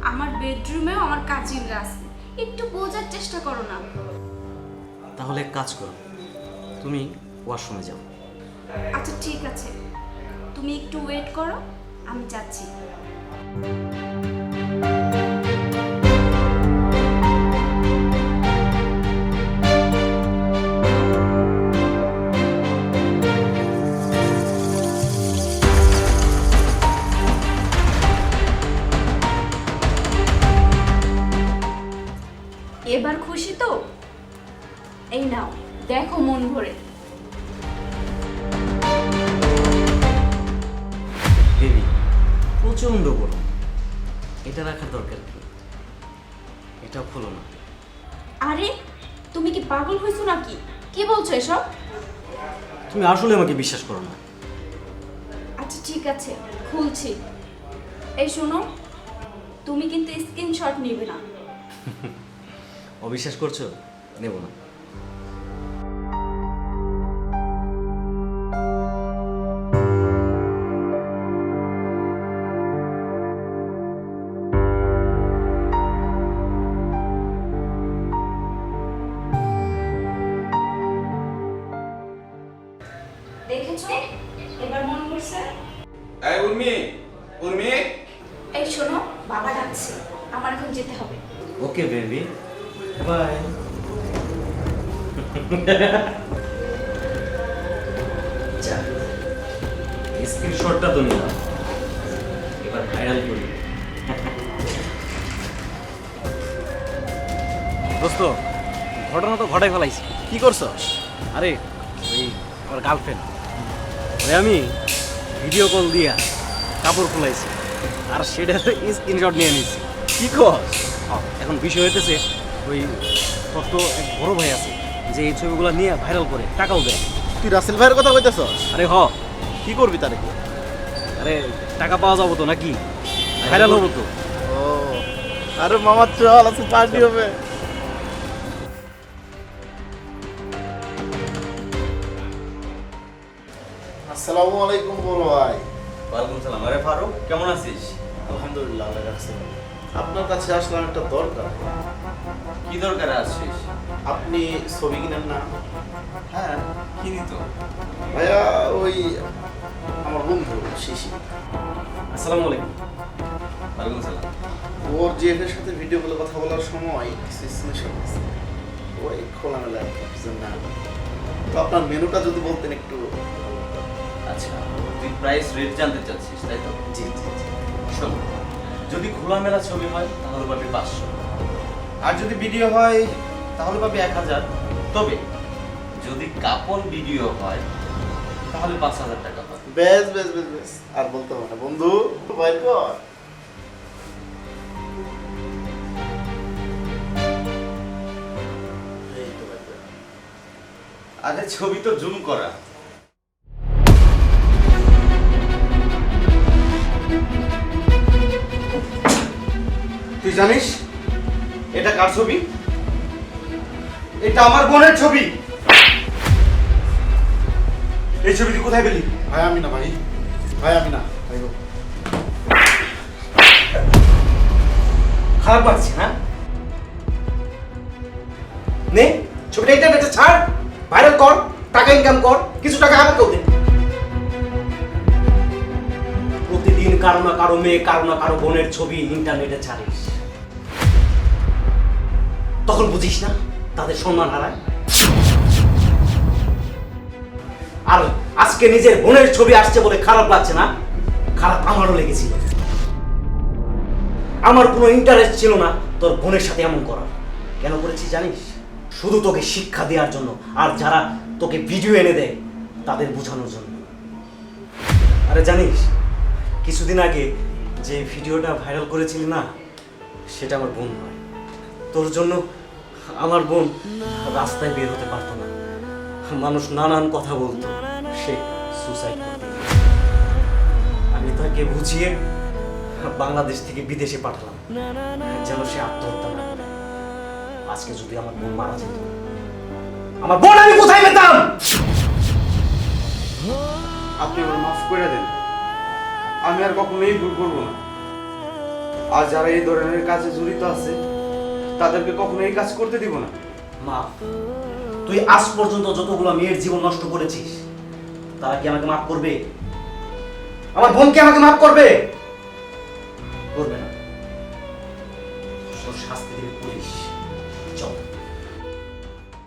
আমার বেডরুমেও আমার কাজিনরা আছে, একটু বোঝার চেষ্টা করো না। তাহলে এক কাজ করো, তুমি ওয়াশরুমে যাও। আচ্ছা ঠিক আছে, তুমি একটু ওয়েট করো, আমি যাচ্ছি। এবার খুশি তো? এই নাও, দেখো মন ভরে। বেবি, প্রচন্ড গরম, এটা রাখার দরকার কি? এটাও খোলো না। আরে তুমি কি পাগল হয়েছো নাকি? কি বলছো এসব? তুমি আসলে আমাকে বিশ্বাস করো না। আচ্ছা ঠিক আছে, খুলছি। এই শোনো, তুমি কিন্তু স্ক্রিনশট নিবে না। অবিশ্বাস করছো? নেব না। দেখেছো, এবার মন করছে? এই উর্মি, উর্মি, এই শোনো, বাবা ডাকছে, আমার এখন যেতে হবে। Okay baby, bye. যা, স্ক্রিনশটটা তো নিলাম, এবার ভাইরাল করি। দোস্ত, ঘটনা তো ঘটাই ফেলাইছি। কি করছস? আরে ওই আমার গার্লফ্রেন্ড, ওই আমি ভিডিও কল দিয়া কাপড় খুলাইছি, আর সেটা স্ক্রিনশট নিয়ে নিয়েছি। কি কস? এখন বিষয় হইতেছে, ওই তোর তো এক বড় ভাই আছে যে এই ছবিগুলো নিয়ে ভাইরাল করে টাকাও দেয়। তুই রাসেল ভাইয়ের কথা কইতেছস? আরে কি করবি তারে কি? আরে টাকা পাওয়া যাবো তো নাকি, ভাইরাল হবো তো। ও, আরে মামা চল, আজকে পার্টি হবে। আসসালামু আলাইকুম বড় ভাই। ওয়ালাইকুম সালাম। আরে ফারুক, কেমন আছিস? আলহামদুলিল্লাহ, আল্লাহ রাখছে। আপনার কাছে আসলাম একটা দরকার। কি দরকারে আসছিস? আপনি ছবি কিনেন না? হ্যাঁ, কিনি তো। ভাইয়া, ওই আমার বন্ধু শিশি, আসসালামু আলাইকুম। ওয়ালাইকুম সালাম। ওর জিএফের সাথে ভিডিও কলে কথা বলার সময় কিছু স্ক্রিনশট আছে, ওই খোলামেলা কিছু না। তো আপনার মেনুটা যদি বলতেন একটু। আচ্ছা, তুই প্রাইস রেট জানতে চাচ্ছিস, তাই তো? জি জি জি। শোন, যদি খোলামেলা ছবি হয় তাহলে পাবি 500, আর যদি ভিডিও হয় তাহলে পাবি 1000। তবে যদি কাপল ভিডিও হয় তাহলে 5000 টাকা পাবি। বেশ বেশ বেশ বেশ, আর বলতে হবে না বন্ধু, বাইর কর। এই তো বাইর কর। আরে ছবি তো জুম করা। তুই জানিস এটা কার ছবি? এটা আমার বোনের ছবি। এই ছবি তুই কোথায় পেলি? ভাই আমি না, ভাই ভাই আমি না, ভাই গো। খারাপ লাগছে না? নে, ছবিটা ইন্টারনেটে ছাড়, ভাইরাল কর, টাকা ইনকাম কর, কিছু টাকা আমাকেও দে। প্রতিদিন কারো না কারো মেয়ে, কারো না কারো বোনের ছবি ইন্টারনেটে ছাড়িস, তখন বুঝিস না তাদের সম্মান হারায়। আর আজকে নিজের বোনের ছবি আসছে বলে খারাপ লাগছে না? খারাপ আমারও লেগেছিল। আমার কোনো ইন্টারেস্ট ছিল না তোর বোনের সাথে এমন করার। কেন করেছি জানিস? শুধু তোকে শিক্ষা দেওয়ার জন্য, আর যারা তোকে ভিডিও এনে দেয় তাদের বোঝানোর জন্য। আরে জানিস, কিছুদিন আগে যে ভিডিওটা ভাইরাল করেছিলি না, সেটা আমার বোন নয়। তোর জন্য আমার বোন রাস্তায় বের হতে পারতো না, মানুষ নানান কথা বলতো, সে সুসাইড করতে। আমি তাকে বুঝিয়ে বাংলাদেশ থেকে বিদেশে পাঠালাম যেন সে আত্মহত্যা না করে। আজকে যদি আমার বোন মারা যেত, আমার বোন আমি কোথায় পেতাম? আপনি আমার মাফ করে দেন, আমি আর কখনো এই ভুল করবো না। আর যারা এই ধরনের কাজে জড়িত আছে তাদেরকে কখনো এই কাজ করতে দিব না। মা, তুই আজ পর্যন্ত যতগুলো মেয়ের জীবন নষ্ট করেছিস তারা কি আমাকে মাফ করবে? আমার বোন কি আমাকে মাফ করবে? করবে না। তোর শাস্তি দেবে পুলিশ। চল।